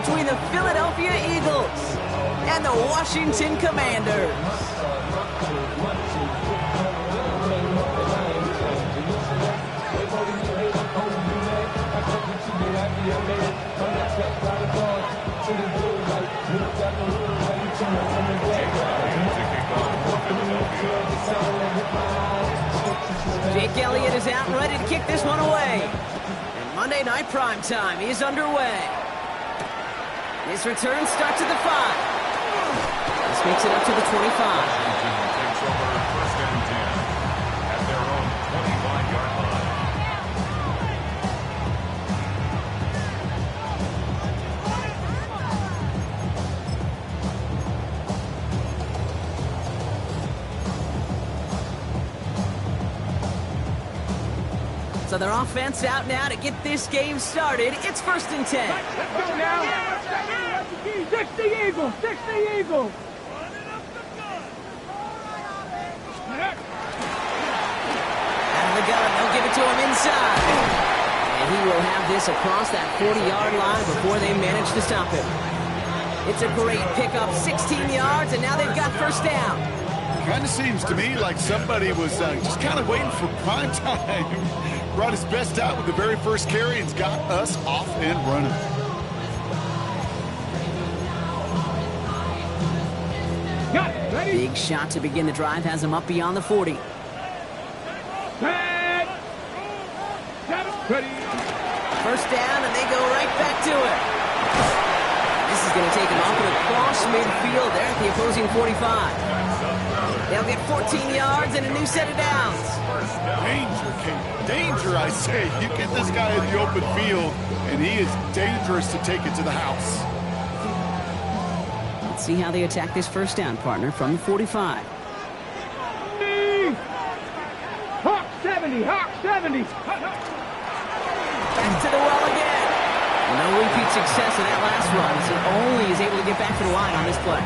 between the Philadelphia Eagles and the Washington Commanders. Jake Elliott is out and ready to kick this one away. And Monday Night Primetime is underway. This return starts at the 5. This makes it up to the 25. Takes over first and 10 at their own 25-yard line. So their offense out now to get this game started. It's first and 10. Let's go now. 60 Eagles. 60 Eagles. Out of the gun, they'll give it to him inside. And he will have this across that 40-yard line before they manage to stop him. It's a great pickup, 16 yards, and now they've got first down. Kind of seems to me like somebody was just kind of waiting for prime time. Brought his best out with the very first carry and's got us off and running. Big shot to begin the drive has him up beyond the 40. First down, and they go right back to it. This is going to take him off and across midfield there at the opposing 45. They'll get 14 yards and a new set of downs. Danger, Kate. Danger, I say. You get this guy in the open field, and he is dangerous to take it to the house. Let's see how they attack this first down, partner, from the 45. Hawk 70, Hawk 70. Back to the well again. No repeat success in that last run, as he only is able to get back to the line on this play.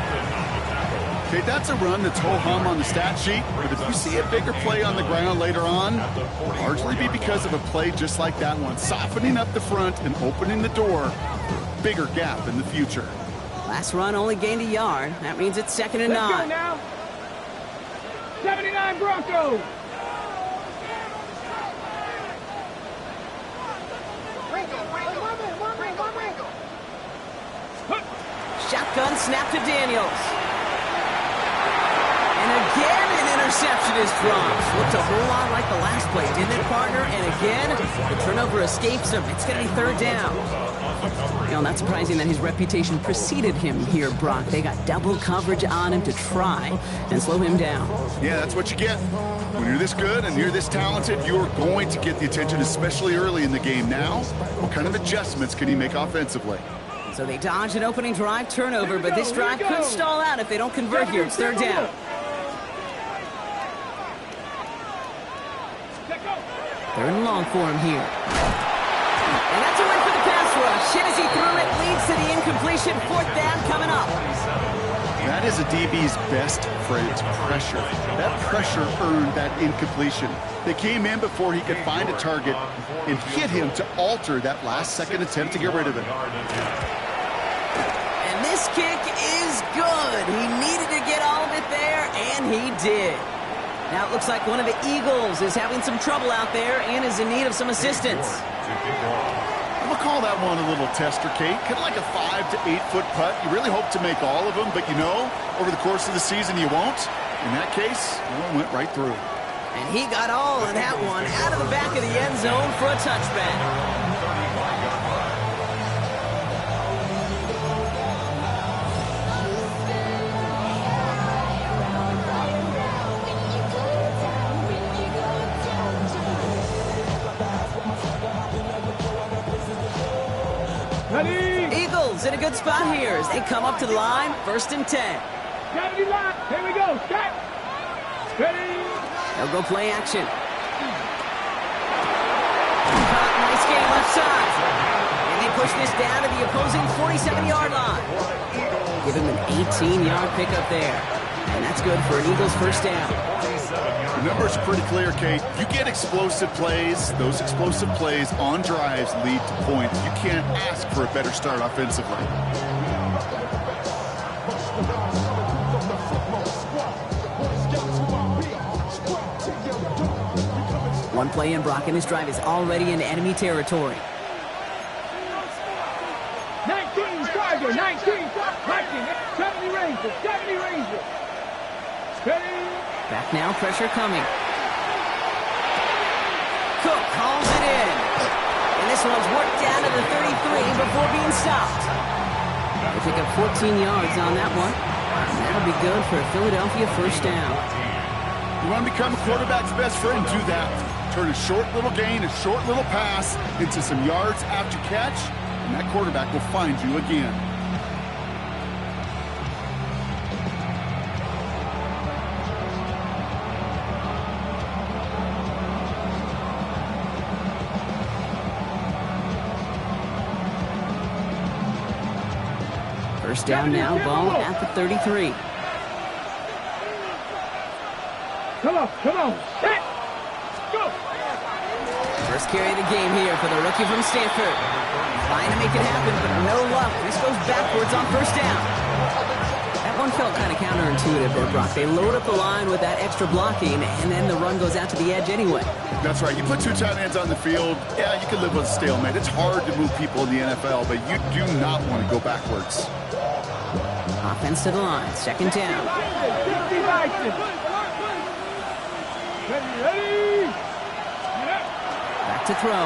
Okay, that's a run that's ho-hum on the stat sheet, but if you see a bigger play on the ground later on, it'll largely be because of a play just like that one, softening up the front and opening the door for a bigger gap in the future. Last run only gained a yard. That means it's second and 9. Let's go now. 79 Broncos. Shotgun snap to Daniels. And again, an interception is dropped. Looked a whole lot like the last play, didn't it, partner? And again, the turnover escapes him. It's going to be third down. You know, not surprising that his reputation preceded him here, Brock. They got double coverage on him to try and slow him down. Yeah, that's what you get. When you're this good and you're this talented, you're going to get the attention, especially early in the game. Now, what kind of adjustments can he make offensively? So they dodge an opening drive turnover, but this drive could stall out if they don't convert here. It's third down. Third and long for him here. And that's away for the pass rush. Hit as he threw it, leads to the incompletion. Fourth down coming up. That is a DB's best friend, pressure. That pressure earned that incompletion. They came in before he could find a target and hit him to alter that last-second attempt to get rid of it. And this kick is good. He needed to get all of it there, and he did. Now it looks like one of the Eagles is having some trouble out there and is in need of some assistance. We'll call that one a little tester, Kate. Kind of like a 5 to 8 foot putt. You really hope to make all of them, but you know, over the course of the season you won't. In that case, one went right through. And he got all of that one out of the back of the end zone for a touchback. Eagles in a good spot here as they come up to the line, first and 10. Here we go. Start. Ready. They'll go play action. Nice game left side. And they push this down to the opposing 47-yard line. Give him an 18-yard pickup there. And that's good for an Eagles first down. The numbers are pretty clear, Kate. You get explosive plays. Those explosive plays on drives lead to points. You can't ask for a better start offensively. One play in, Brock, and his drive is already in enemy territory. 19 Charger, 19 Viking, 70 Ranger, 70 Ranger. Ready? Back now, pressure coming. Cook calls it in. And this one's worked down to the 33 before being stopped. They pick up 14 yards on that one. And that'll be good for a Philadelphia first down. You want to become a quarterback's best friend? Do that. Turn a short little gain, a short little pass into some yards after catch, and that quarterback will find you again. First down now, ball at the 33. Come on, set, go! First carry of the game here for the rookie from Stanford. Trying to make it happen, but no luck. This goes backwards on first down. That one felt kind of counterintuitive there, Brock. They load up the line with that extra blocking, and then the run goes out to the edge anyway. That's right. You put two tight ends on the field, yeah, you can live with a stalemate. It's hard to move people in the NFL, but you do not want to go backwards. Offense to the line, second down. Ready? Back to throw.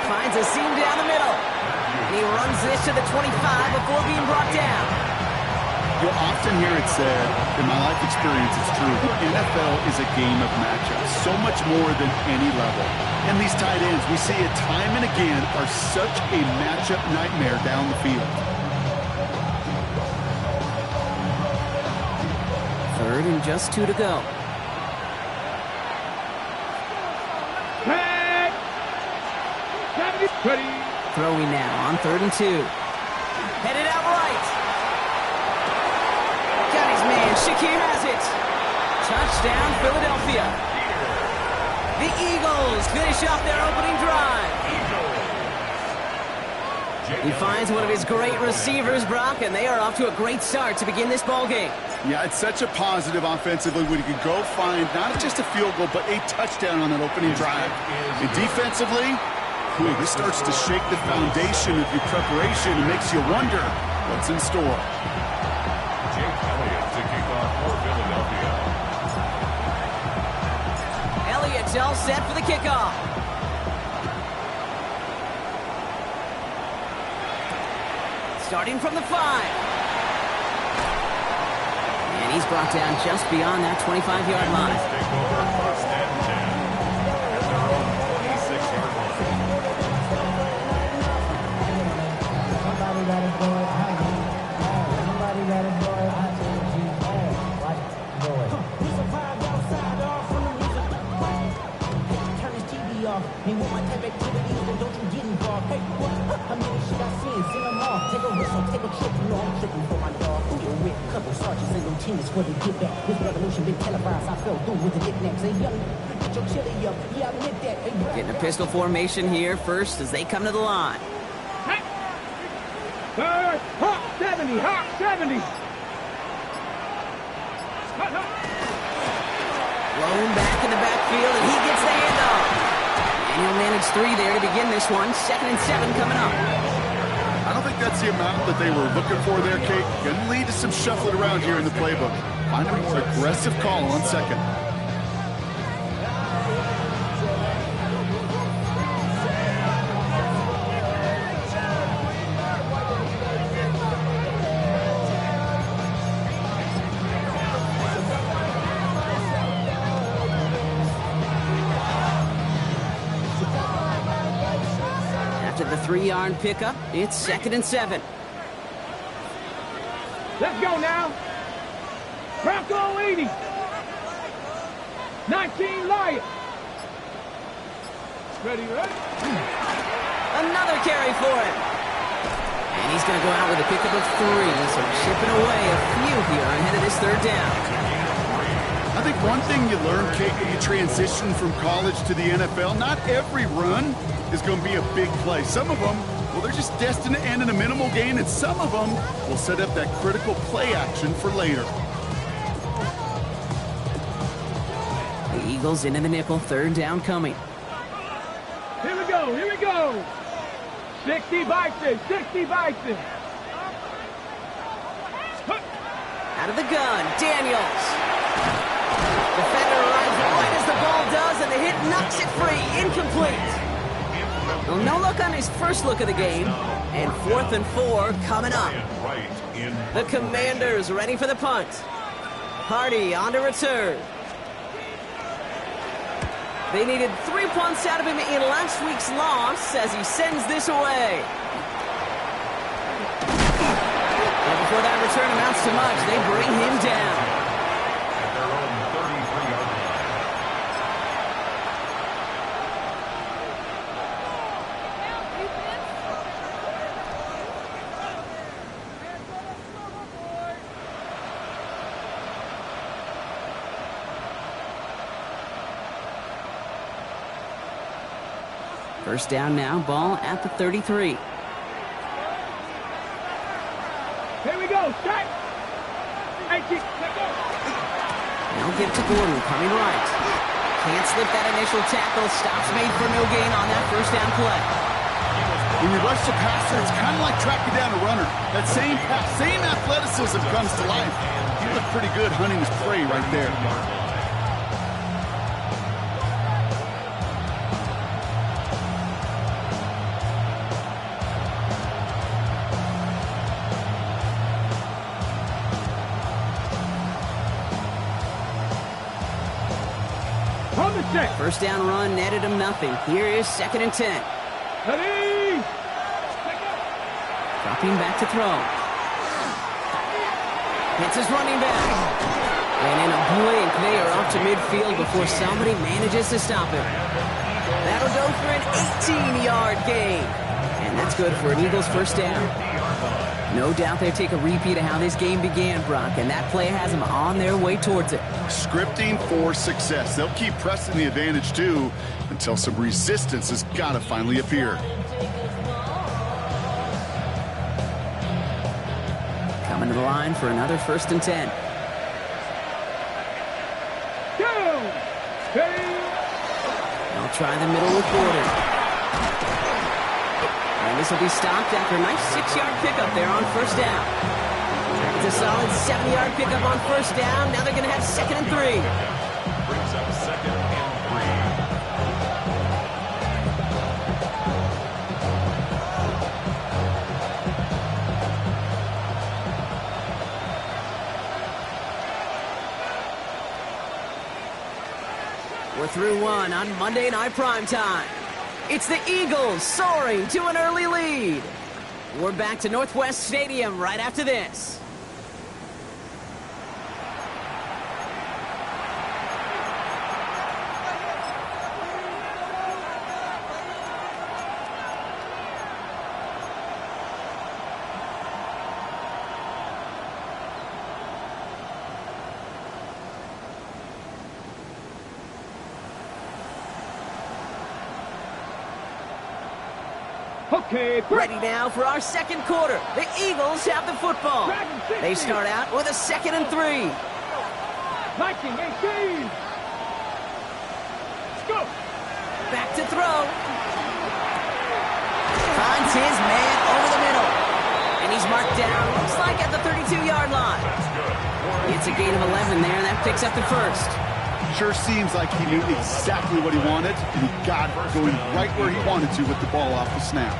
Finds a seam down the middle. And he runs this to the 25 before being brought down. You'll often hear it said, in my life experience, it's true, the NFL is a game of matchups, so much more than any level. And these tight ends, we see it time and again, are such a matchup nightmare down the field. Third and just 2 to go. Ready? Throwing now on 3rd and 2. Headed out right. Got his man. Shakir has it. Touchdown, Philadelphia. The Eagles finish off their opening drive. He finds one of his great receivers, Brock, and they are off to a great start to begin this ball game. Yeah, it's such a positive offensively when you can go find not just a field goal, but a touchdown on that opening drive. And defensively, this starts to shake the foundation of your preparation and makes you wonder what's in store. Jake Elliott to kick off for Philadelphia. Elliott's all set for the kickoff. Starting from the 5. And he's brought down just beyond that 25-yard line. Take over first and 10 at their own 26-yard line. Somebody got a boy, somebody got a boy, I told you, watch boy. We survived outside off from the music. Turn this TV off, ain't want my type activities, then don't you get involved. Hey, what? How many shit I seen? Send them off, take a whistle, take a trip, you know I'm tripping for my dog. Who you with? Couple sergeants and lieutenants for the get back. This revolution been televised, I fell through with the knickknacks. Hey, young, get your chili up, yeah, I admit that. Hey, Getting a pistol formation here first as they come to the line. Third, Hawk 70, Hawk 70. Blown back in the backfield, and he gets the handoff. And he'll manage 3 there to begin this one. 2nd and 7 coming up. I don't think that's the amount that they were looking for there, Kate. Going to lead to some shuffling around here in the playbook. Find a more aggressive call on 2nd. The 3-yard pickup, it's 2nd and 7. Let's go now. Bronco 80. 19 Lion. Ready? Another carry for him. And he's going to go out with a pickup of 3, so chipping away a few here ahead of this 3rd down. I think one thing you learn, Kate, when you transition from college to the NFL, not every run is going to be a big play. Some of them, well, they're just destined to end in a minimal gain, and some of them will set up that critical play action for later. The Eagles into the nickel, third down coming. Here we go, here we go. 60 Bison, 60 Bison. Out of the gun, Daniels. Defender arrives right as the ball does, and the hit knocks it free. Incomplete. Well, no look on his first look of the game. And 4th and 4 coming up. The Commanders ready for the punt. Hardy on to return. They needed 3 punts out of him in last week's loss as he sends this away. And before that return amounts to much, they bring him down. At their own 33-yard line. First down now, ball at the 33. Here we go, strike. Now give to Gordon, coming right. Can't slip that initial tackle. Stops made for no gain on that first down play. When you rush the passer, it's kind of like tracking down a runner. That same pass, same athleticism comes to life. He looked pretty good hunting his prey right there. First down run netted him nothing. Here is 2nd and 10. Ready? Dropping back to throw. Hits his running back. And in a blink, they are off to midfield before somebody manages to stop him. That'll go for an 18-yard gain. And that's good for an Eagles first down. No doubt they take a repeat of how this game began, Brock, and that play has them on their way towards it. Scripting for success. They'll keep pressing the advantage, too, until some resistance has got to finally appear. Coming to the line for another 1st and 10. Go! Ready? They'll try the middle with Gordon. And this will be stopped after a nice 6-yard pickup there on first down. It's a solid 7-yard pickup on first down. Now they're going to have 2nd and 3. Brings up 2nd and 3. We're through one on Monday Night Primetime. It's the Eagles soaring to an early lead. We're back to Northwest Stadium right after this. Okay, Ready now for our second quarter. The Eagles have the football. They start out with a 2nd and 3. 19-18. Let's go. Back to throw. Finds his man over the middle. And he's marked down, looks like at the 32-yard line. It's a gain of 11 there, and that picks up the first. Sure seems like he knew exactly what he wanted, and he got it going right where he wanted to with the ball off the snap.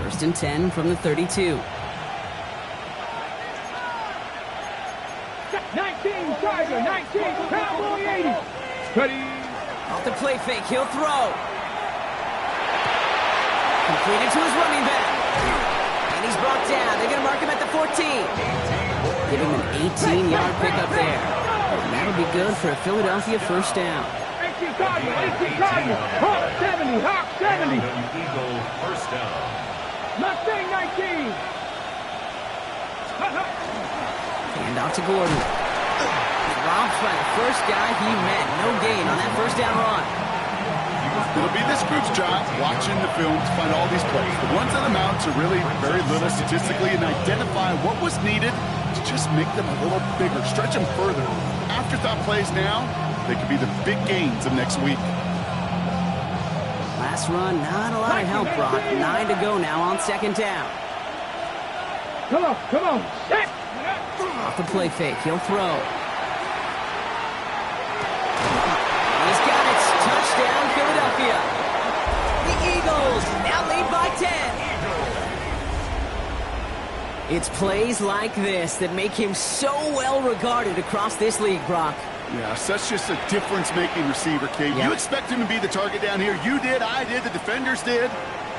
First and 10 from the 32. 19, Tiger, 19, Cowboy 80. Ready? Off the play fake, he'll throw. Completed to his running back. And he's brought down. They're going to mark him at the 14. Give him an 18-yard pickup there. And that'll be good for a Philadelphia first down. 18 Cardinal, 18 Cardinal. Hawk 70, Hawk 70. Eagle first down. Mustang 19. Hand off to Gordon. Robbed by the first guy he met. No gain on that first down run. It'll be this group's job watching the film to find all these plays. The ones that amount to really very little statistically and identify what was needed to just make them a little bigger, stretch them further. Afterthought plays now, they could be the big gains of next week. Last run, not a lot of help, Brock. 9 to go now on second down. Come on, come on. Set. Off the play fake, he'll throw. He's got it. Touchdown, Philadelphia. The Eagles now lead by 10. It's plays like this that make him so well regarded across this league, Brock. Yeah, such just a difference-making receiver, Kate. Yeah. You expect him to be the target down here. You did, I did, the defenders did.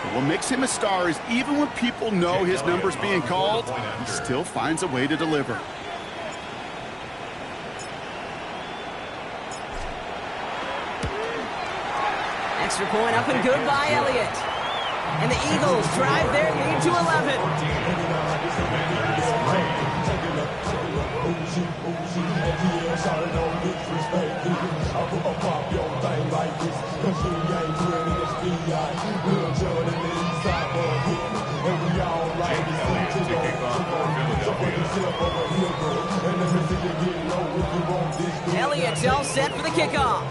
But what makes him a star is even when people know his number's being called, he still finds a way to deliver. Extra point up and good by Elliott. And the Eagles drive their lead to 11. Elliott's all set for the kickoff.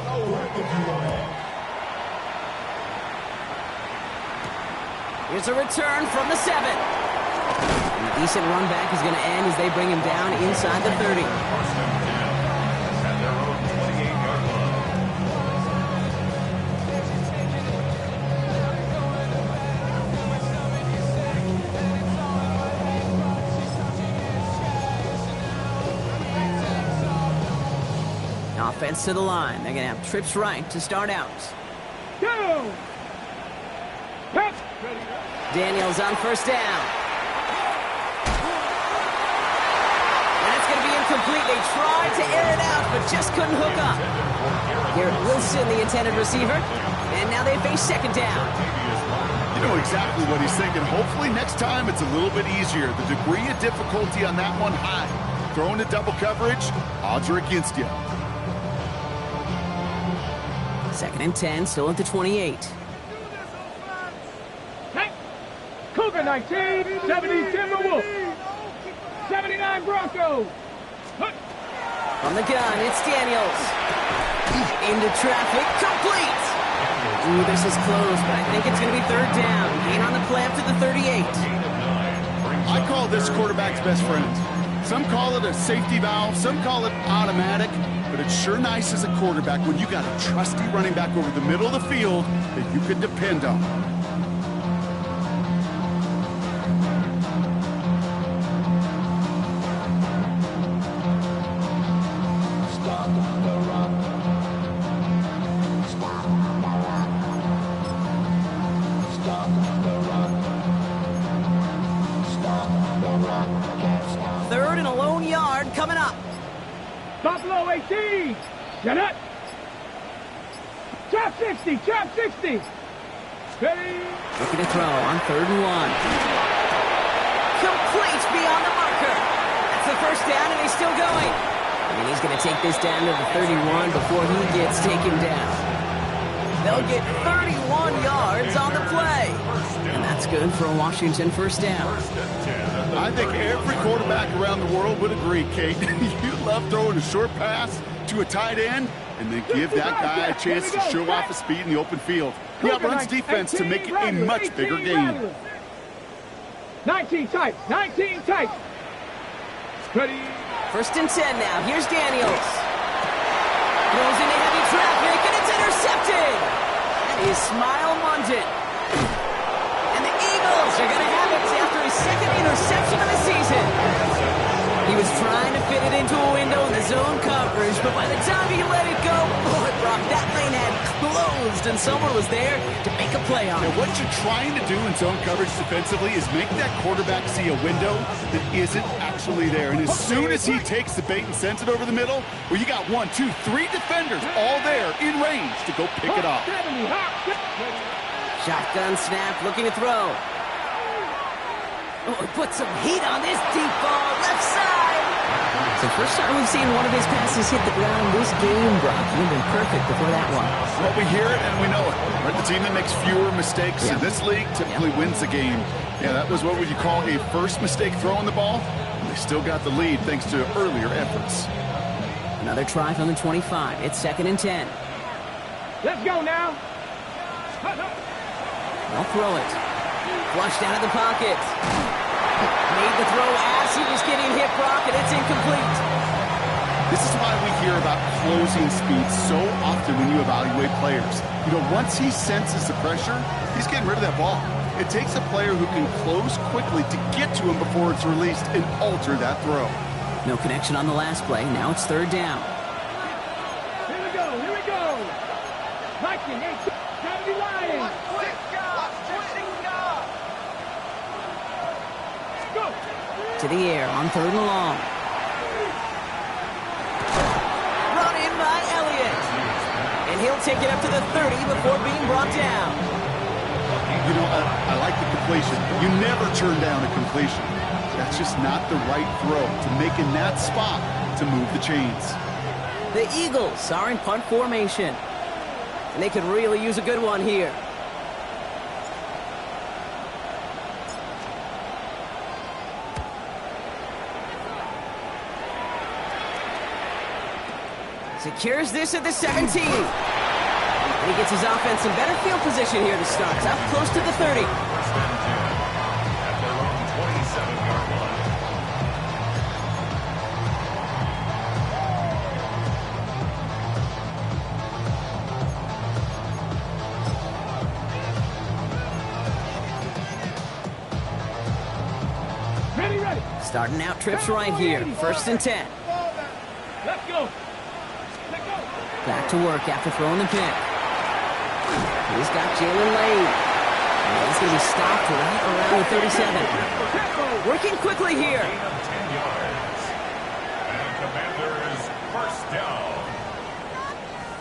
Here's a return from the 7. And a decent run back is going to end as they bring him down inside the 30. At their own 28-yard line. Offense to the line. They're going to have trips right to start out. Go. Pep. Daniels on first down. And it's going to be incomplete. They tried to air it out, but just couldn't hook up. Garrett Wilson, the intended receiver. And now they face second down. You know exactly what he's thinking. Hopefully next time it's a little bit easier. The degree of difficulty on that one high. Throwing to double coverage, odds are against you. Second and 10, still at the 28. Cougar 19, 70 Timberwolves. 79 Broncos. From the gun, it's Daniels. Into traffic, complete. Ooh, this is close, but I think it's going to be third down. Gain on the play up to the 38. I call this quarterback's best friend. Some call it a safety valve, some call it automatic, but it's sure nice as a quarterback when you got a trusty running back over the middle of the field that you can depend on. Third and a lone yard coming up. Buffalo 18. Get it. Trap 60. Trap 60. Ready. Looking to throw on third and 1. Complete beyond the marker. That's the first down, and he's still going. And he's going to take this down to the 31 before he gets taken down. They'll get 31 yards on the play. And that's good for a Washington first down. I think every quarterback around the world would agree, Kate. You love throwing a short pass to a tight end and then give that guy a chance to show off his speed in the open field. He outruns defense to make it a much bigger game. 19 tight. 19 tight. Ready. First and 10 now. Here's Daniels. Throws into heavy traffic, and it's intercepted. That is Smile London. And the Eagles are going to have it after his second interception of the season. He was trying to fit it into a window in the zone coverage, but by the time he let it go, boy, Brock, that lane had closed, and someone was there to make a play on it. And what you're trying to do in zone coverage defensively is make that quarterback see a window that isn't actually there. And as soon as he takes the bait and sends it over the middle, well, you got 1, 2, 3 defenders all there in range to go pick it off. Shotgun snap, looking to throw. Oh, he put some heat on this deep ball, left side. So first time we've seen one of his passes hit the ground this game, Brock. You've been perfect before that one. Well, we hear it and we know it. Right? The team that makes fewer mistakes in this league typically wins the game. Yeah, that was what would you call a first mistake throwing the ball. And they still got the lead thanks to earlier efforts. Another try from the 25. It's 2nd and 10. Let's go now. They'll throw it. Flushed out of the pocket. Made the throw as he was getting hit, Brock, and it's incomplete. This is why we hear about closing speed so often when you evaluate players. You know, once he senses the pressure, he's getting rid of that ball. It takes a player who can close quickly to get to him before it's released and alter that throw. No connection on the last play. Now it's 3rd down. Here we go, here we go. Viking, 70 Lions. Go. To the air on 3rd and long. Brought in by Elliott. And he'll take it up to the 30 before being brought down. You know, I like the completion. You never turn down a completion. That's just not the right throw to make in that spot to move the chains. The Eagles are in punt formation. And they could really use a good one here. Secures this at the 17. And he gets his offense in better field position here to start. It's up close to the 30. First and 10 at their own 27-yard line. Ready, ready. Starting out trips right here. 1st and 10. Let's go. Back to work after throwing the pick. He's got Jalen Lane. And he's going to be stopped right around the 37. Working quickly here. Gain of 10 yards. And Commanders first down.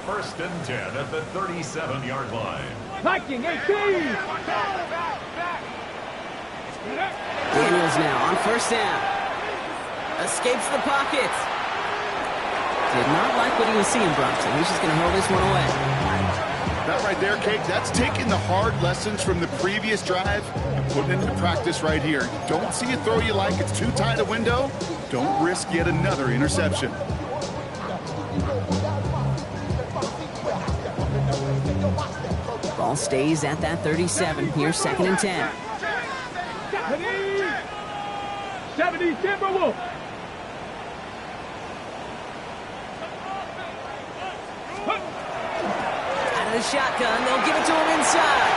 1st and 10 at the 37-yard line. Viking, 18. Daniels now on 1st down. Escapes the pocket. Did not like what he was seeing, Brock, so he's just going to hurl this one away. That right there, Kate, that's taking the hard lessons from the previous drive and putting it into practice right here. You don't see a throw you like, it's too tight a window, don't risk yet another interception. Ball stays at that 37. Here's 2nd and 10. 70 Timberwolves. The shotgun, they'll give it to him inside.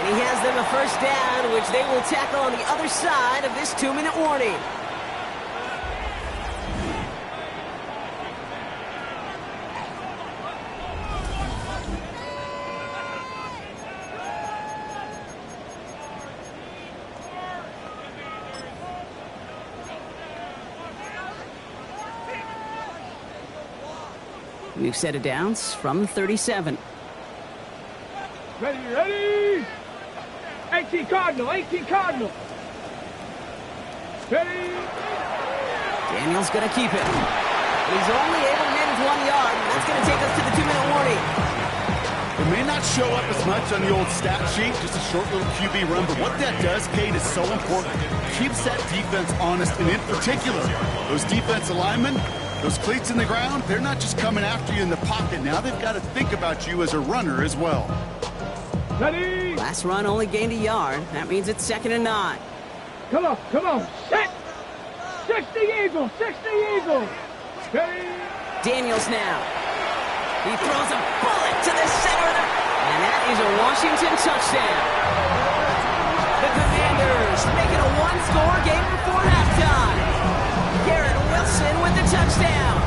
And he has them a 1st down, which they will tackle on the other side of this 2-minute warning. We've set it downs from the 37. Ready, ready. 18 Cardinal, 18 Cardinal. Ready. Daniels going to keep it. He's only able to manage 1 yard, and that's going to take us to the 2-minute warning. It may not show up as much on the old stat sheet, just a short little QB run, but what that does, Kate, is so important. Keeps that defense honest, and in particular, those defensive linemen, those cleats in the ground, they're not just coming after you in the pocket. Now they've got to think about you as a runner as well. Ready. Last run only gained a yard. That means it's 2nd and 9. Come on, come on. Set. 60 Eagles, 60 Eagles. Ready. Daniels now. He throws a bullet to the center of the... And that is a Washington touchdown. The Commanders make it a one-score game before halftime. Garrett Wilson with the touchdown.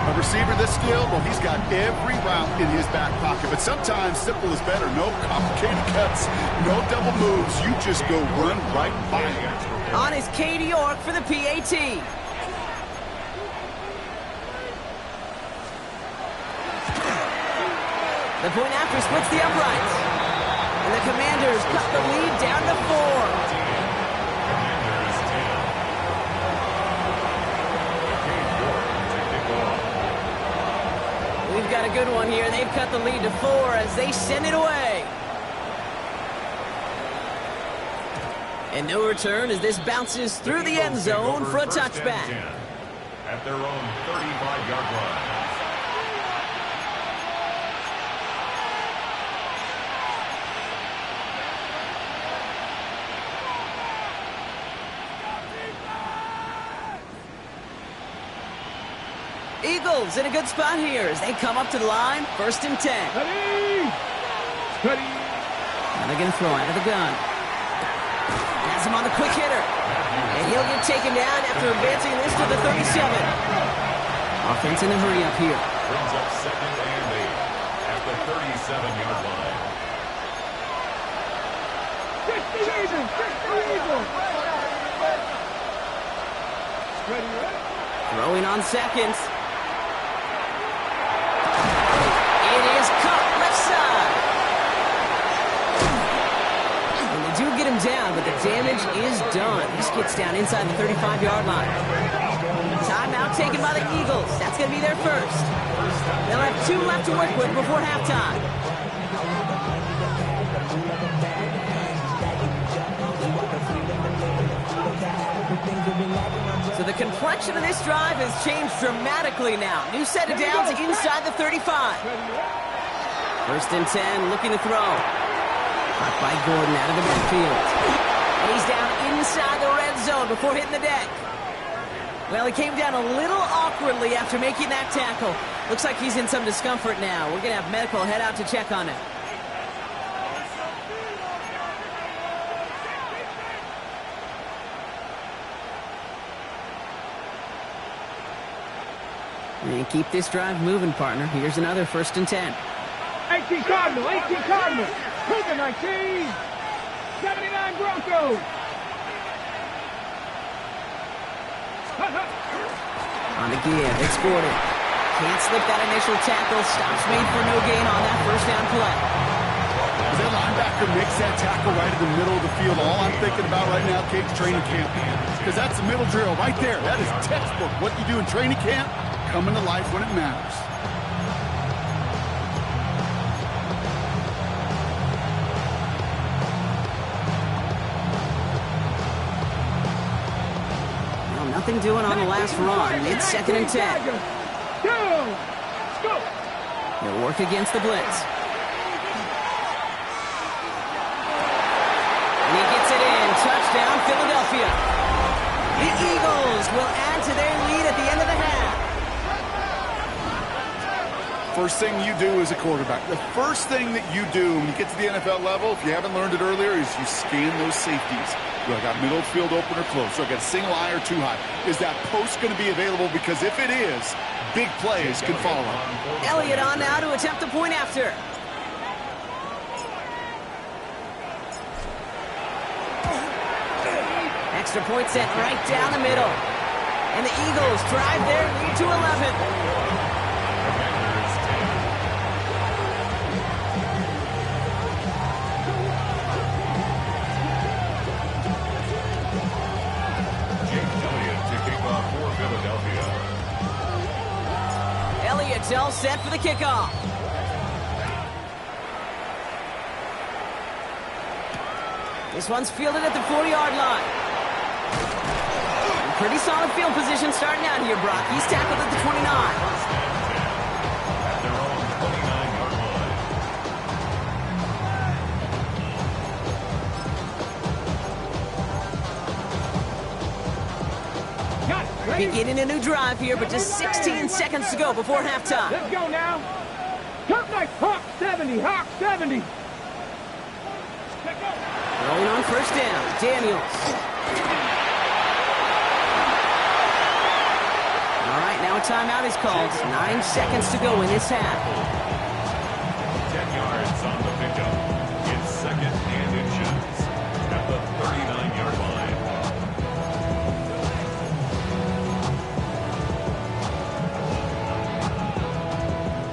A receiver this skill? Well, he's got every route in his back pocket. But sometimes simple is better. No complicated cuts, no double moves. You just go run right by him. On is Katie York for the PAT. The point after splits the uprights. And the Commanders cut the lead down to 4. We've got a good one here. They've cut the lead to 4 as they send it away. And no return as this bounces through the end zone for a touchback. At their own 35-yard line. Eagles in a good spot here as they come up to the line. 1st and 10. Ready! Ready! Now they're going to throw out of the gun. Has him on the quick hitter. And he'll get taken down after advancing this to the 37. Offense in a hurry up here. Brings up 2nd and 8 at the 37-yard line. 60 Eagles! 60 Eagles! Ready, ready? Throwing on seconds. It is cut left side. And they do get him down, but the damage is done. This gets down inside the 35-yard line. Timeout taken by the Eagles. That's going to be their first. They'll have 2 left to work with before halftime. So the complexion of this drive has changed dramatically now. New set of downs inside the 35. 1st and 10, looking to throw. Caught by Gordon out of the backfield. And he's down inside the red zone before hitting the deck. Well, he came down a little awkwardly after making that tackle. Looks like he's in some discomfort now. We're going to have medical head out to check on him. And keep this drive moving, partner. Here's another 1st and 10. 18 Cardinal, 18 Cardinal. Cougar 19. 79 Broncos. On the give, exported. Can't slip that initial tackle. Stops made for no gain on that 1st down play. As that linebacker makes that tackle right in the middle of the field, all I'm thinking about right now, Kate's training camp. Because that's the middle drill right there. That is textbook. What you do in training camp, coming to life when it matters. Well, nothing doing on the last run. It's 2nd and 10. He'll work against the blitz. And he gets it in. Touchdown, Philadelphia. The Eagles will add to their lead at the end of the half. First thing you do as a quarterback, the first thing that you do when you get to the NFL level, if you haven't learned it earlier, is you scan those safeties. Do I got middle field open or close? Do I got single high or too high? Is that post going to be available? Because if it is, big plays can follow. Elliott on now to attempt the point after. Extra point set right down the middle. And the Eagles drive their lead to 11. Elliott's all set for the kickoff. This one's fielded at the 40-yard line. Pretty solid field position starting out here, Brock. He's tackled at the 29. At their own 29-yard line. Beginning a new drive here, but just 16 seconds to go before halftime. Let's go now. Top night, Hawk 70, Hawk 70. Rolling on 1st down, Daniels. All right, now a timeout is called. 9 seconds to go in this half. 10 yards on the pickup. It's second and inches at the 39-yard line.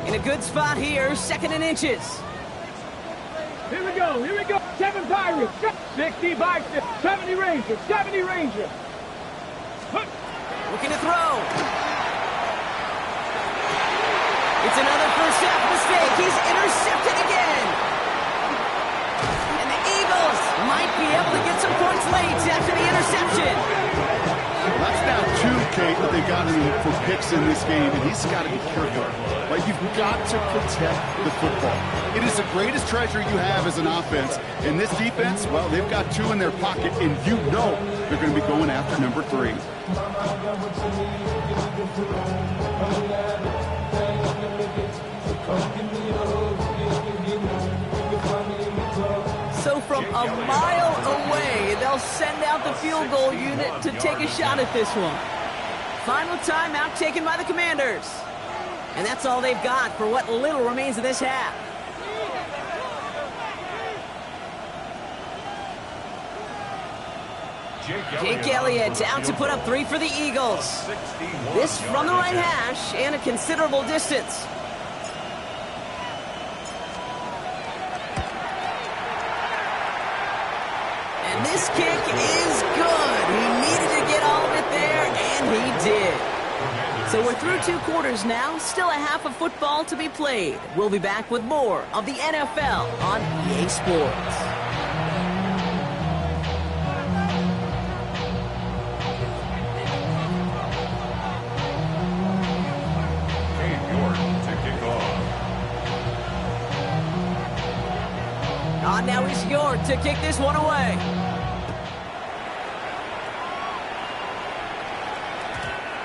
In a good spot here, second and inches. Here we go. 7 Pirates. 60 Bison. 70 Rangers. 70 Rangers. Looking to throw. It's another first half mistake. He's intercepted again. And the Eagles might be able to get some points late after the interception. That's now 2, Kate, that they got him for picks in this game, and he's got to be careful. Right? You've got to protect the football. It is the greatest treasure you have as an offense. And this defense, well, they've got 2 in their pocket, and you know they're going to be going after number 3. So from a mile away, they'll send out the field goal unit to take a shot at this one. Final timeout taken by the Commanders. And that's all they've got for what little remains of this half. Jake Elliott out to put up 3 for the Eagles. This from the right hash and a considerable distance. And this kick is good. He needed to get all of it there, and he did. So we're through 2 quarters now. Still a half of football to be played. We'll be back with more of the NFL on EA Sports. Now it's York to kick this one away.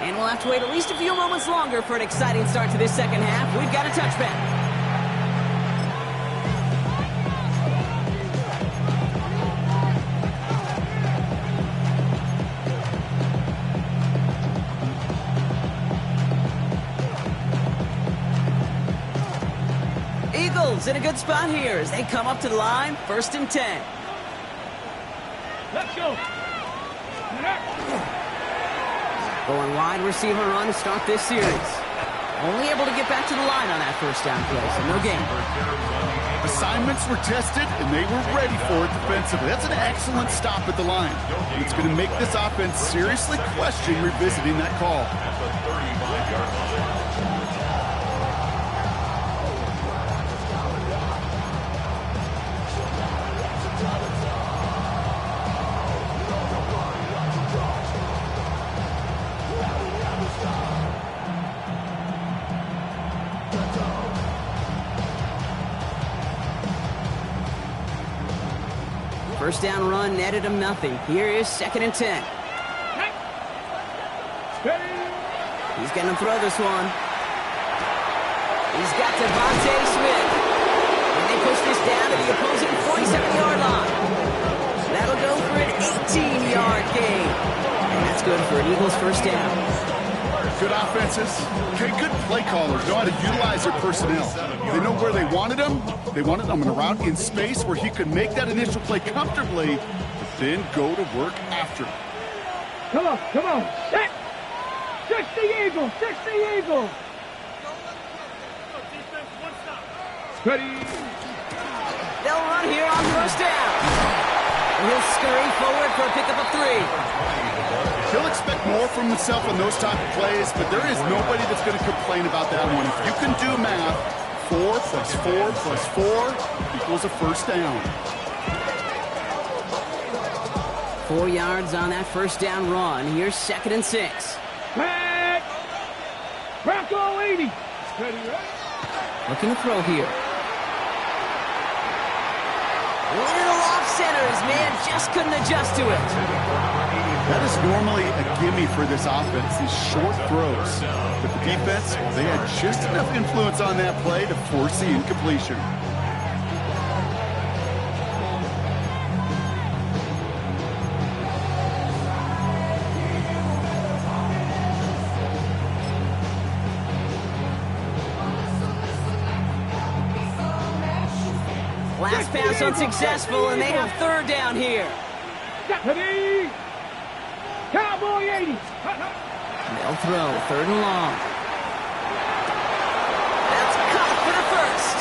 And we'll have to wait at least a few moments longer for an exciting start to this second half. We've got a touchback. In a good spot here as they come up to the line, 1st and 10. Let's go. Going wide receiver run to start this series. Only able to get back to the line on that first down play, so no gain. Assignments were tested, and they were ready for it defensively. That's an excellent stop at the line. It's going to make this offense seriously question revisiting that call. At the 35-yard line. First down run netted him nothing. Here is 2nd and 10. He's going to throw this one. He's got Devontae Smith. And they push this down to the opposing 47-yard line. That'll go for an 18-yard gain. And that's good for an Eagles first down. Good offenses. Okay, good play callers know how to utilize their personnel. They know where they wanted them. They wanted them in a route in space where he could make that initial play comfortably, but then go to work after. Come on. Set. 60 Eagles. Ready. They'll run here on first down. He'll scurry forward for a pickup of 3. He'll expect more from himself on those type of plays, but there is nobody that's going to complain about that one. If you can do math, 4 plus 4 plus 4 equals a first down. 4 yards on that first down run. Here's 2nd and 6. Back. Bronco 80. Looking to throw here. Little off center. His man just couldn't adjust to it. That is normally a gimme for this offense, these short throws. But the defense, they had just enough influence on that play to force the incompletion. last pass unsuccessful, and they have third down here. Ready? Cowboy 80. They'll throw, third and long. That's caught for the first.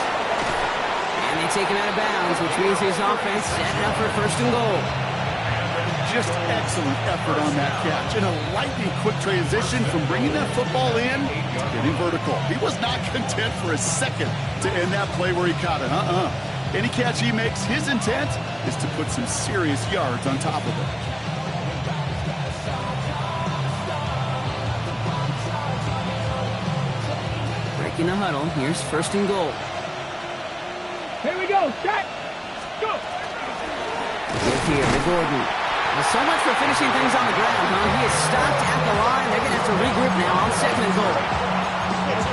And they take him out of bounds, which means his offense set it up for first and goal. Just excellent effort on that catch. And a lightning quick transition from bringing that football in to getting vertical. He was not content for a second to end that play where he caught it. Any catch he makes, his intent is to put some serious yards on top of it. Breaking the huddle. Here's first and goal. Here we go. Set. Go. Give here to Gordon. Well, so much for finishing things on the ground, huh? He is stopped at the line. They're going to have to regroup now on second and goal.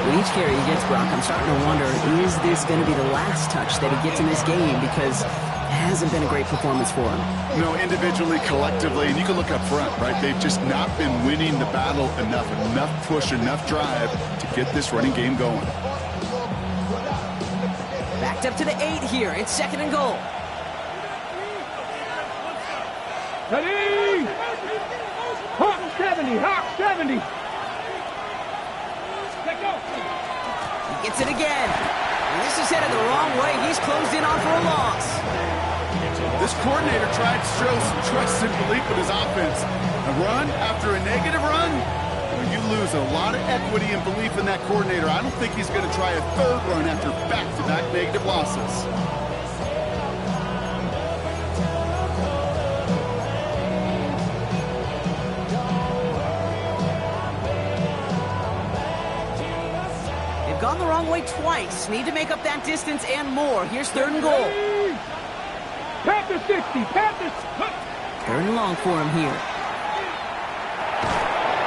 With each carry he gets, Brock, I'm starting to wonder, is this going to be the last touch that he gets in this game? Because it hasn't been a great performance for him. No, individually, collectively, and you can look up front, right? They've just not been winning the battle enough push, enough drive to get this running game going. Backed up to the 8 here. It's second and goal. Ready? Hawk 70. Hawk 70. Let go. He gets it again. And this is headed the wrong way. He's closed in on for a loss. This coordinator tried to show some trust and belief with his offense. A run after a negative run, well, you lose a lot of equity and belief in that coordinator. I don't think he's going to try a third run after back-to-back negative losses. Gone the wrong way twice. Need to make up that distance and more. Here's third and goal. Panther 60. Panther. Third and long for him here.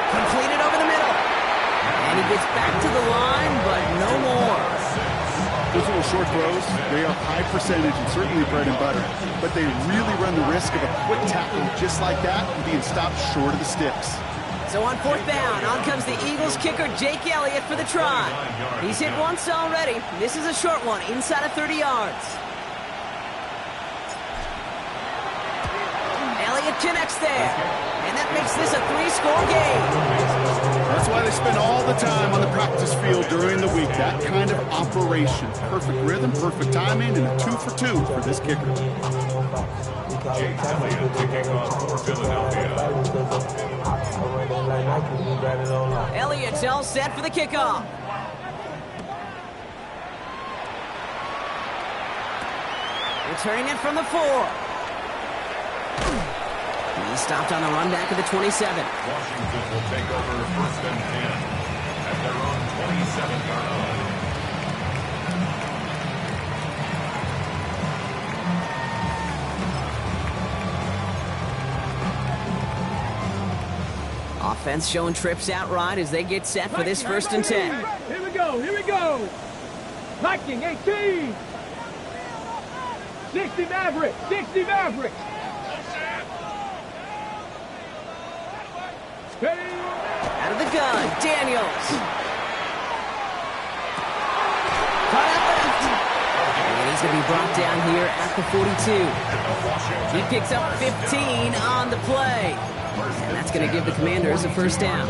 Completed over the middle. And he gets back to the line, but no more. Those little short throws, they are high percentage and certainly bread and butter. But they really run the risk of a quick tackle just like that and being stopped short of the sticks. So on fourth down, on comes the Eagles kicker, Jake Elliott, for the try. He's hit once already. This is a short one, inside of 30 yards. Elliott connects there. And that makes this a 3-score game. That's why they spend all the time on the practice field during the week. That kind of operation. Perfect rhythm, perfect timing, and a 2 for 2 for this kicker. Jake Elliott kicking off for Philadelphia. Elliott's all set for the kickoff. Returning it from the 4. He's stopped on the run back of the 27. Washington will take over first and 10 at their own 27-yard line. Offense showing trips out right as they get set for this first and 10. Here we go. Here we go. Viking 18. 60 Maverick. 60 Maverick. Out of the gun, Daniels. Caught out left. And he's going to be brought down here at the 42. He picks up 15 on the play. And that's going to give the Commanders a first down.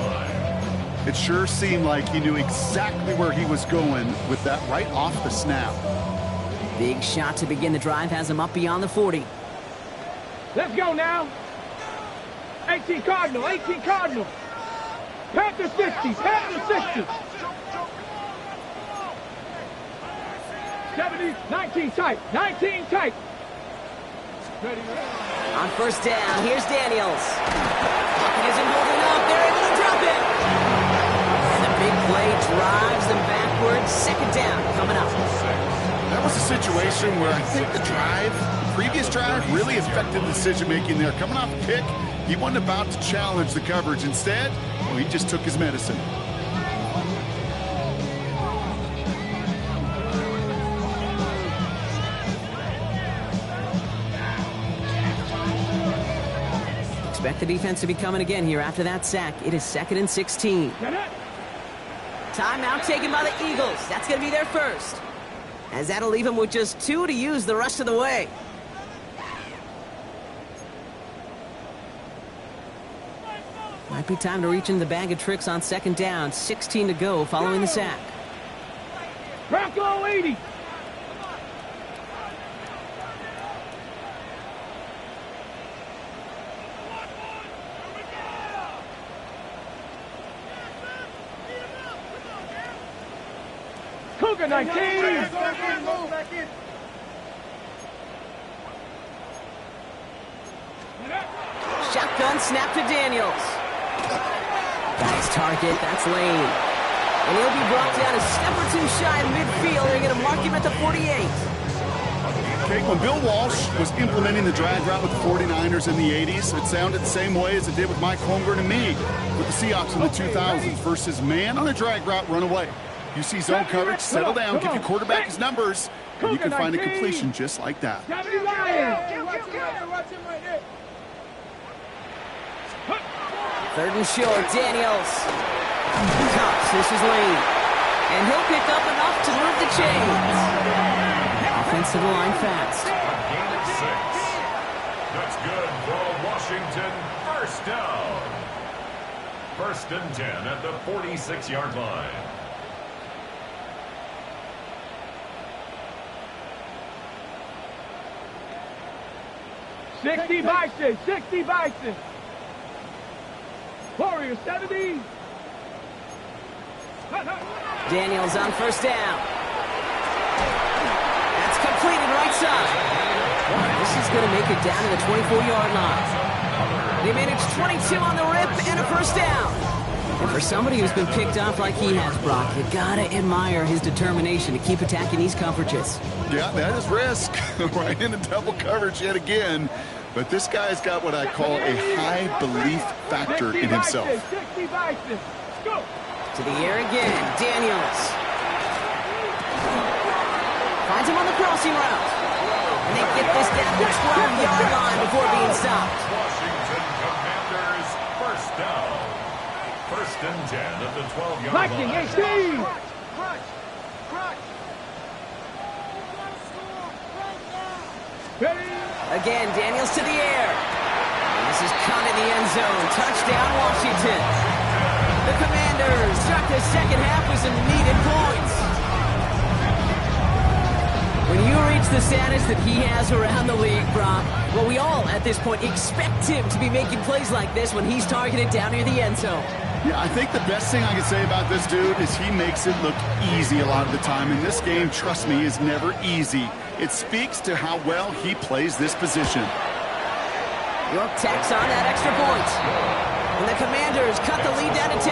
It sure seemed like he knew exactly where he was going with that right off the snap. Big shot to begin the drive has him up beyond the 40. Let's go now. 18 Cardinal. 18 Cardinal. Panther 60. Panther 60. 70. 19 tight. 19 tight. Ready. On first down, here's Daniels. He isn't holding up. They're able to drop it. And the big play drives them backwards. Second down coming up. That was a situation where I think the previous drive, really affected the decision-making there. Coming off a kick, he wasn't about to challenge the coverage. Instead, well, he just took his medicine. Expect the defense to be coming again here after that sack. It is 2nd and 16. Timeout taken by the Eagles. That's going to be their first. as that'll leave him with just 2 to use the rest of the way. Might be time to reach into the bag of tricks on 2nd down. 16 to go following the sack. Bronco 80. Cougar 19. Shotgun snap to Daniels. Got his target. That's Lane. And he'll be brought down a step or 2 shy of midfield. They're going to mark him at the 48. Okay, when Bill Walsh was implementing the drag route with the 49ers in the 80s, it sounded the same way as it did with Mike Holmgren and me with the Seahawks in the 2000s versus man on a drag route, run away. You see zone coverage, settle down, give your quarterback his numbers, and you can find a completion just like that. 3rd and short, Daniels. Cups, this is Lane. And he'll pick up enough to move the chains. Offensive line fast. Gain of 6. That's good for Washington. 1st down. 1st and 10 at the 46-yard line. Sixty Bison, 60 Bison. Warrior 70. Daniels on 1st down. That's completed right side. This is going to make it down to the 24-yard line. They managed 22 on the rip and a 1st down. And for somebody who's been picked off like he has, Brock, you gotta admire his determination to keep attacking these coverages. Yeah, that is risk. Right into double coverage yet again. But this guy's got what I call a high belief factor in himself. 60 Bison. Go. To the air again, Daniels. Finds him on the crossing route. And they get this down to the 12-yard line before being stopped. Washington Commanders 1st down. 1st and 10 at the 12-yard Viking line. 18. Ready. Again, Daniels to the air. And this is caught in the end zone. Touchdown, Washington. The Commanders start the 2nd half with some needed points. When you reach the status that he has around the league, Brock, well, we all, at this point, expect him to be making plays like this when he's targeted down near the end zone. Yeah, I think the best thing I can say about this dude is he makes it look easy a lot of the time. And this game, trust me, is never easy. It speaks to how well he plays this position. York tacks on that extra point. And the Commanders cut the lead down to 10.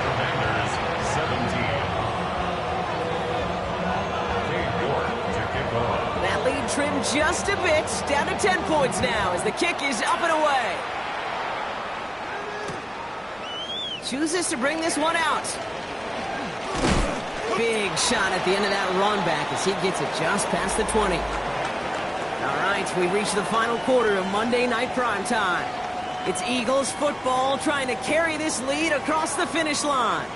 Commanders 17. Dave York to kick off. That lead trimmed just a bit, down to 10 points now as the kick is up and away. Chooses to bring this one out. Big shot at the end of that run back as he gets it just past the 20. All right, we reach the final quarter of Monday Night Primetime. It's Eagles football trying to carry this lead across the finish line.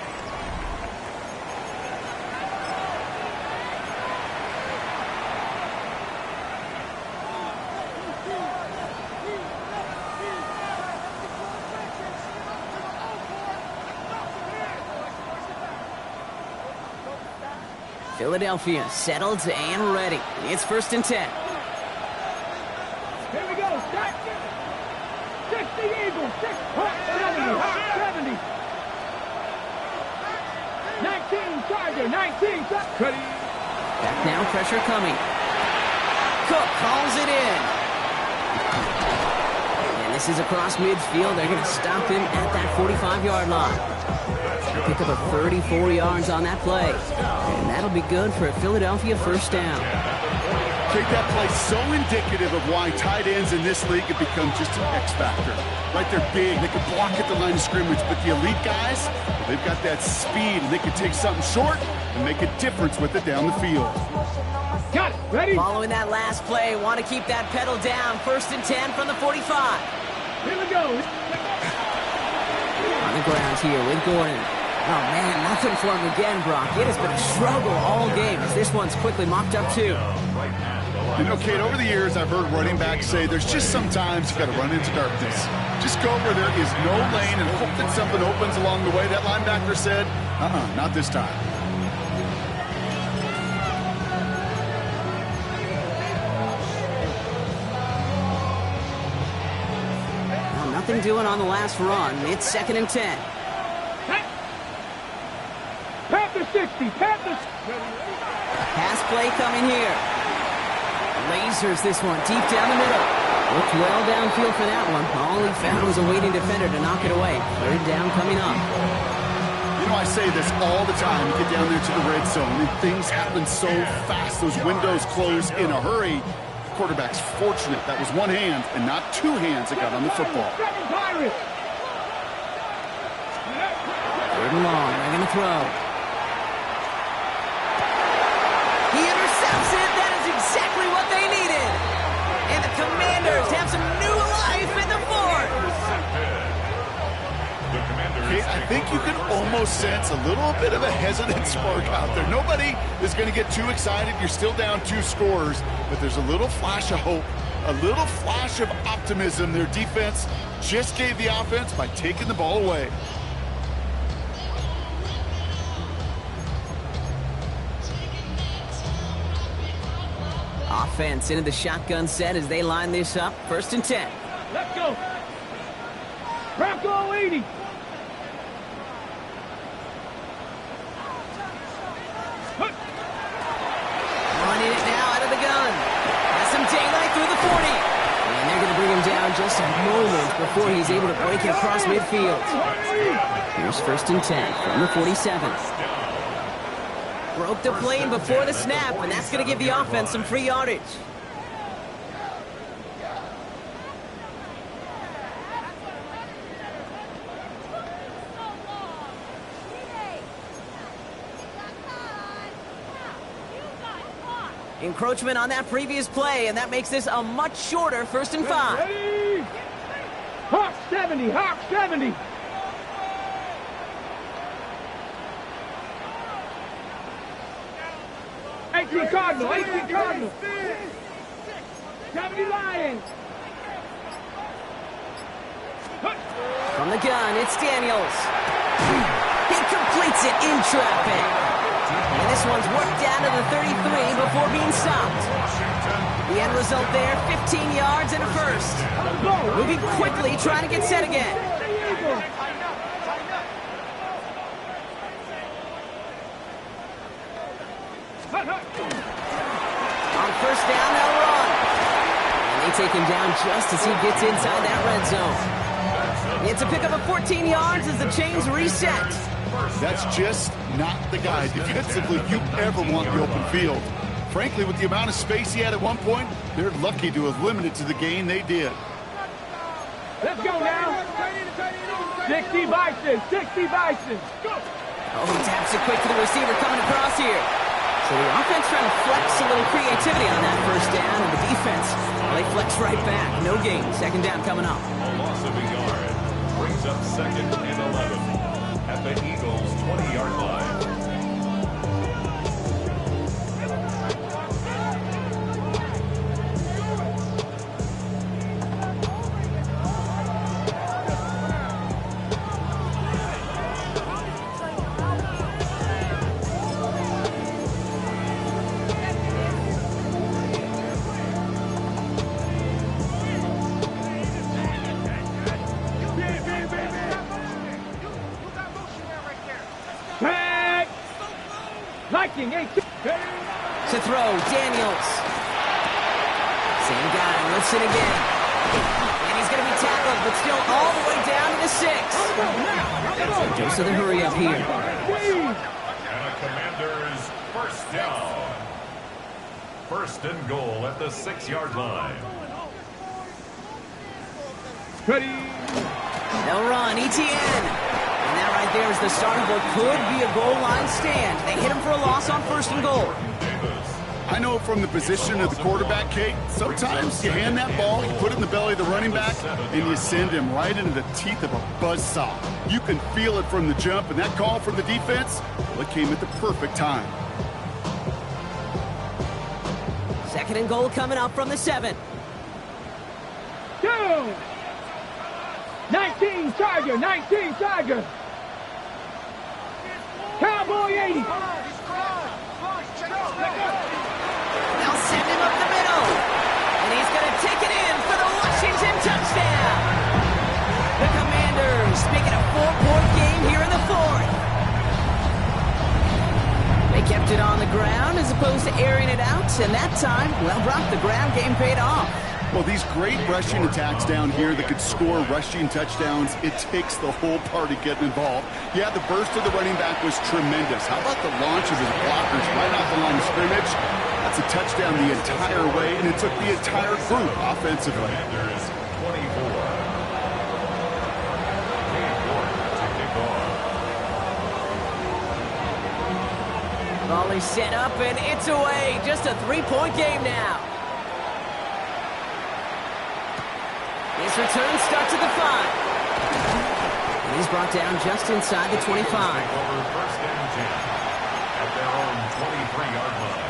Philadelphia settled and ready. It's 1st and 10. Here we go. 60 Eagles. 70. 19 Charger. 19. Cuddy. Back now, pressure coming. Cook calls it in. And this is across midfield. They're going to stop him at that 45-yard line. Pick up a 34 yards on that play. And that'll be good for a Philadelphia 1st down. Take that play, so indicative of why tight ends in this league have become just an X factor. Right, they're big, they can block at the line of scrimmage, but the elite guys, well, they've got that speed, and they can take something short and make a difference with it down the field. Got it. Ready? Following that last play, want to keep that pedal down. 1st and 10 from the 45. Here we go. On the ground here with Gordon. Oh, man, nothing for him again, Brock. It has been a struggle all game as this one's quickly mopped up, too. You know, Kate, over the years, I've heard running backs say there's just sometimes you got to run into darkness. Just go where there is no lane and hope that something opens along the way. That linebacker said, not this time. Well, nothing doing on the last run. It's 2nd and 10. Panther 60, Panthers. Pass play coming here. Lasers this one deep down the middle. Looked well downfield for that one. All he found was a waiting defender to knock it away. 3rd down coming up. You know, I say this all the time. You get down there to the red zone, and things happen so fast. Those windows close in a hurry. The quarterback's fortunate that was one hand and not two hands that got on the football. 3rd and long. They're going to throw. He intercepts it. That is exactly what they needed. And the Commanders have some new life in the fort. I think you can almost sense a little bit of a hesitant spark out there. Nobody is going to get too excited. You're still down 2 scores, but there's a little flash of hope, a little flash of optimism. Their defense just gave the offense by taking the ball away. Offense into the shotgun set as they line this up. 1st and 10. Let's go. Bronco 80. Running it now out of the gun. Has some daylight through the 40. And they're going to bring him down just a moment before he's able to break it across midfield. Here's 1st and 10 from the 47. Broke the plane before the snap, and that's going to give the offense some free yardage. Encroachment on that previous play, and that makes this a much shorter 1st and 5. Ready? Hawk 70, Hawk 70. Cardinal, 18 Cardinal. 70 Lions. From the gun, it's Daniels. He completes it in traffic. And this one's worked down to the 33 before being stopped. The end result there, 15 yards and a 1st. Moving quickly, trying to get set again. On 1st down, they'll run. And they take him down just as he gets inside that red zone. It's a pickup of 14 yards as the chains reset. That's just not the guy defensively you ever want in the open field. Frankly, with the amount of space he had at one point, they're lucky to have limited to the gain they did. Let's go now. 60 Bison, 60 Bison. Oh, he taps it quick to the receiver coming across here. So the offense trying to flex a little creativity on that 1st down, and the defense, well, they flex right back. No gain. 2nd down coming up. A loss of a yard brings up 2nd and 11 at the Eagles' 20-yard line. Viking, 18. To throw, Daniels. Same guy, lifts it again. And he's going to be tackled, but still all the way down to the 6. Goes to the hurry up here. And a Commander's 1st down. 1st and goal at the 6-yard line. Ready. They'll run, ETN. And that right there is the start of what could be a goal line stand. They hit him for a loss on 1st and goal. Davis I know from the position of the quarterback, Kate, sometimes you hand that ball, you put it in the belly of the running back, and you send him right into the teeth of a buzzsaw. You can feel it from the jump, and that call from the defense, well, it came at the perfect time. Second and goal coming up from the 7. 2. 19 Tiger, 19 Tiger. Cowboy 80. They'll send him up the middle. And he's going to take it in for the Washington touchdown. The Commanders make it a 4-point game here in the 4th. They kept it on the ground as opposed to airing it out. And that time, well, Brock, the ground game paid off. Well, these great rushing attacks down here that could score rushing touchdowns, it takes the whole party getting involved. Yeah, the burst of the running back was tremendous. How about the launch of his blockers right off the line of scrimmage? That's a touchdown the entire way, and it took the entire group offensively. Commanders 24. Cade Ward to kick off. Volley set up, and it's away. Just a 3-point game now. This return starts at the 5. And he's brought down just inside the 25. Over first and 10 at their own 23-yard line.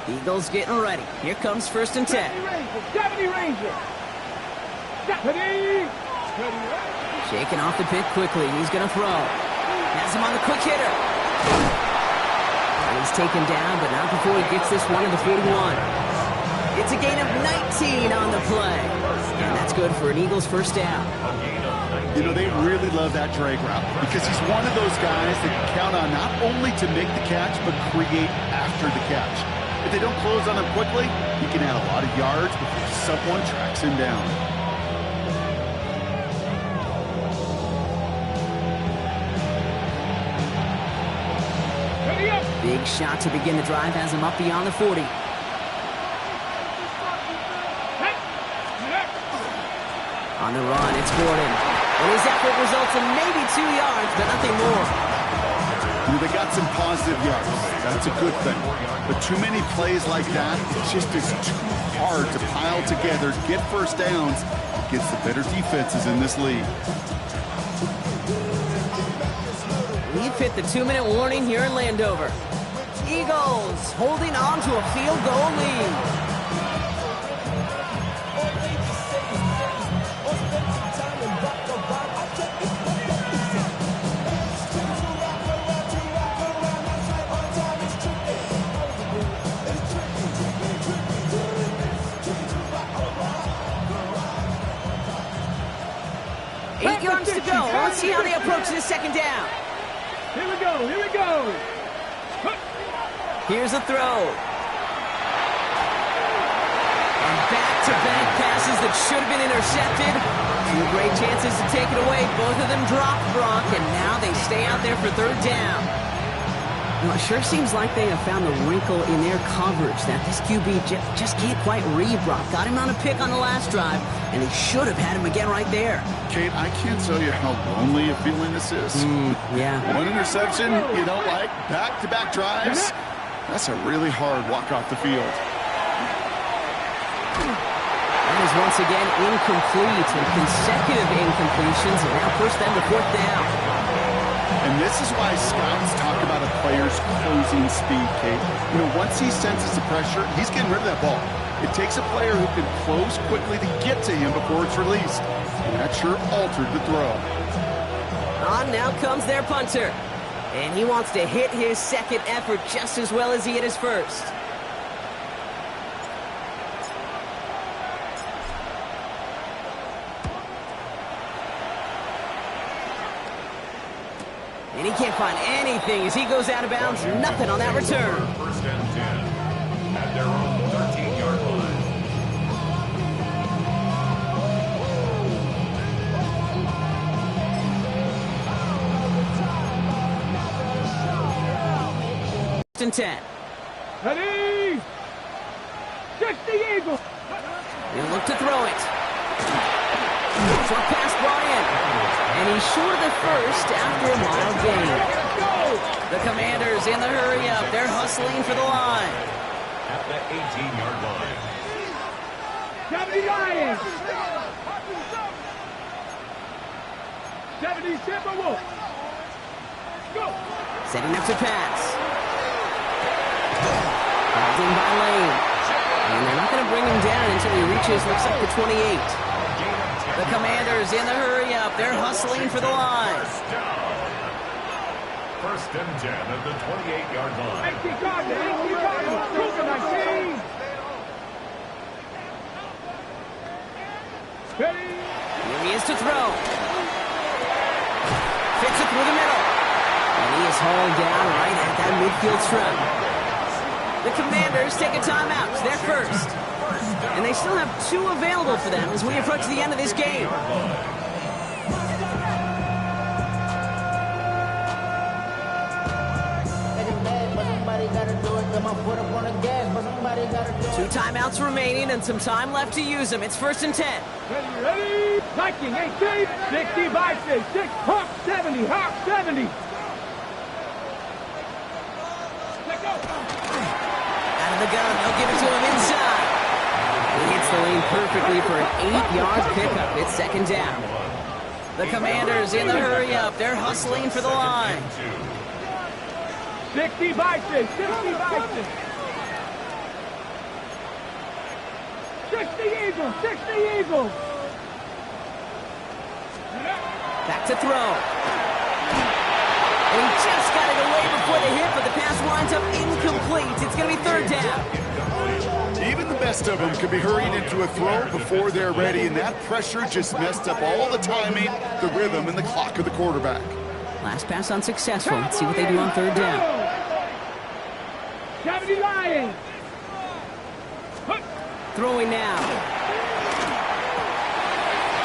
Eagles getting ready. Here comes first and 10. 70 Ranger. 70. Shaking off the pick quickly. He's going to throw. Has him on the quick hitter. And he's taken down, but not before he gets this one to the 41. It's a gain of 19 on the play. And that's good for an Eagles first down. You know, they really love that drag route because he's one of those guys that can count on not only to make the catch, but create after the catch. If they don't close on him quickly, he can add a lot of yards before someone tracks him down. Big shot to begin the drive has him up beyond the 40. On the run, it's Gordon. And his effort results in maybe 2 yards, but nothing more. They got some positive yards. That's a good thing. But too many plays like that, it just is too hard to pile together, get first downs against the better defenses in this league. We've hit the 2-minute warning here in Landover. Eagles holding on to a field goal lead. To go. Let's see how they approach this second down. Here we go. Here we go. Here's a throw. And back-to-back passes that should have been intercepted. 2 great chances to take it away. Both of them dropped, Brock, and now they stay out there for third down. Well, it sure seems like they have found the wrinkle in their coverage that this QB just can't quite read, Brock. Got him on a pick on the last drive, and they should have had him again right there. Kate, I can't tell you how lonely a feeling this is. Yeah. One interception, you don't like back-to-back drives. That's a really hard walk off the field. That is once again incomplete, and consecutive incompletions, and now push them to fourth down. And this is why scouts talk about a player's closing speed, Kate. You know, once he senses the pressure, he's getting rid of that ball. It takes a player who can close quickly to get to him before it's released. And that sure altered the throw. On now comes their punter. And he wants to hit his second effort just as well as he hit his first. And he can't find anything as he goes out of bounds. Nothing on that return. First and 10 at their own and 10. Ready? 60 Eagles. He'll look to throw it. Short pass brought in. And he's short of the first after a mild gain. Let's go. The Commanders in the hurry up. They're hustling for the line. At the 18-yard line. 70 Lions. 70 Timberwolves. Go. Setting up to pass. Balled in by Lane. And they're not going to bring him down until he reaches, looks like the 28. The Commanders in the hurry up. They're hustling for the line. First and 10 at the 28-yard line. 18 Cardinals. Cooper 19. Ready? Here he is to throw. Fits it through the middle. And he is hauled down right at that midfield strip. The Commanders take a timeout. They're first. And they still have 2 available for them as we approach the end of this game. Two timeouts remaining and some time left to use them. It's first and 10. Ready? Viking 18. 60 Vikings. 6 Hawk 70. Hawk 70. Let go. Out of the gun. They'll give it to him inside. He hits the lane perfectly for an 8-yard pickup. It's second down. The Commanders in the hurry up. They're hustling for the line. 60 Vikings. 60 Vikings. 60 Eagles. 60 Eagles. Back to throw. And he just got it away before the hit, but the pass winds up incomplete. It's going to be third down. Even the best of them could be hurried into a throw before they're ready, and that pressure just messed up all the timing, the rhythm, and the clock of the quarterback. Last pass unsuccessful. Let's see what they do on third down. 70 Lions. Throwing now.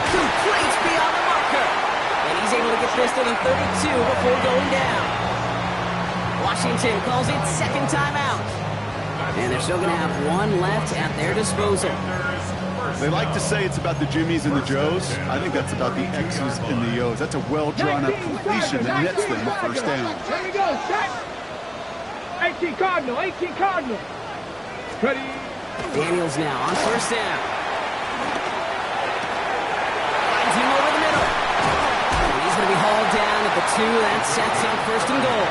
Complete beyond the marker. And he's able to get this to the 32 before going down. Washington calls it second timeout. And they're still going to have 1 left at their disposal. They like to say it's about the Jimmies and the Joes. I think that's about the X's and the O's. That's a well-drawn-up completion that nets them the first down. Here we go. Set. 18 Cardinal. 18 Cardinal. Ready. Daniels now on first down. Finds him over the middle. And he's going to be hauled down at the 2. That sets up first and goal.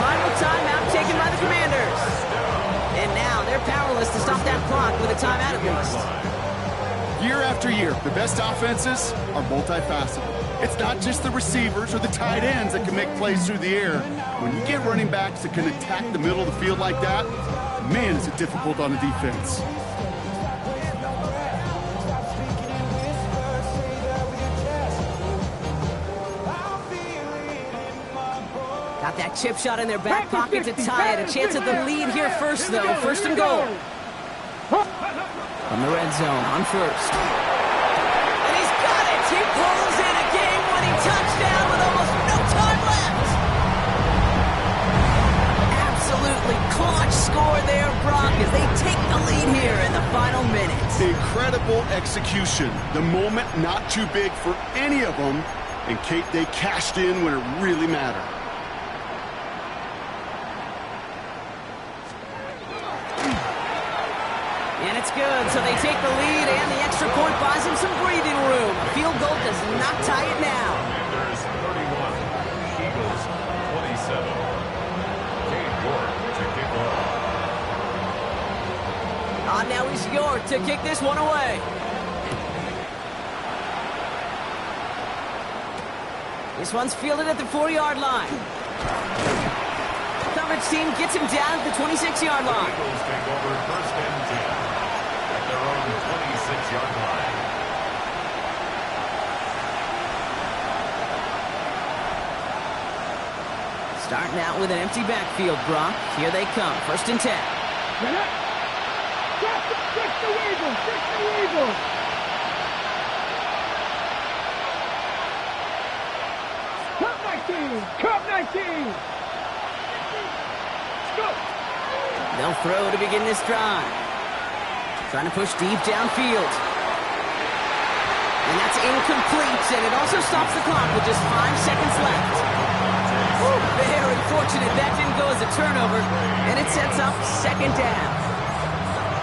Final timeout taken by the Commanders. And now they're powerless to stop that clock with a timeout at least. Year after year, the best offenses are multifaceted. It's not just the receivers or the tight ends that can make plays through the air. When you get running backs that can attack the middle of the field like that, man, is it difficult on the defense. Got that chip shot in their back pocket to tie it. A chance at the lead here first, though. First and goal. From the red zone on first. And he's got it! He pulls in a game-winning touchdown with almost no time left! Absolutely clutch score there, Brock, as they take the lead here in the final minutes. Incredible execution. The moment not too big for any of them. And Kate, they cashed in when it really mattered. And it's good, so they take the lead, and the extra point buys them some breathing room. A field goal does not tie it now. Commanders 31, Eagles 27. Cade York to kick off. Now he's York to kick this one away. This one's fielded at the 4-yard line. Coverage team gets him down at the 26-yard line. Eagles take over first and 10 at their own 26-yard line. Starting out with an empty backfield, Brock. Here they come. First and 10. Six the Eagles. 6 the Eagles. Cup 19. Cup 19. Go! They'll throw to begin this drive. Trying to push deep downfield. And that's incomplete, and it also stops the clock with just 5 seconds left. Whew, very fortunate that didn't go as a turnover, and it sets up second down.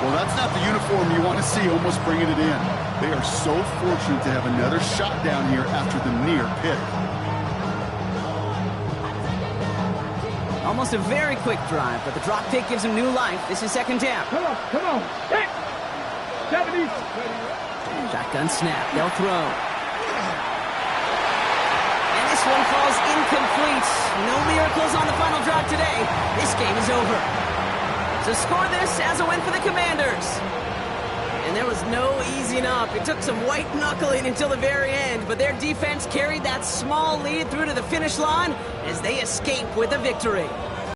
Well, that's not the uniform you want to see almost bringing it in. They are so fortunate to have another shot down here after the near pick. Almost a very quick drive, but the drop kick gives him new life. This is second down. Come on, come on. Hit! 70. Shotgun snap. They'll throw. And this one falls incomplete. No miracles on the final drive today. This game is over. So score this as a win for the Commanders. And there was no easing up. It took some white knuckling until the very end, but their defense carried that small lead through to the finish line as they escape with a victory.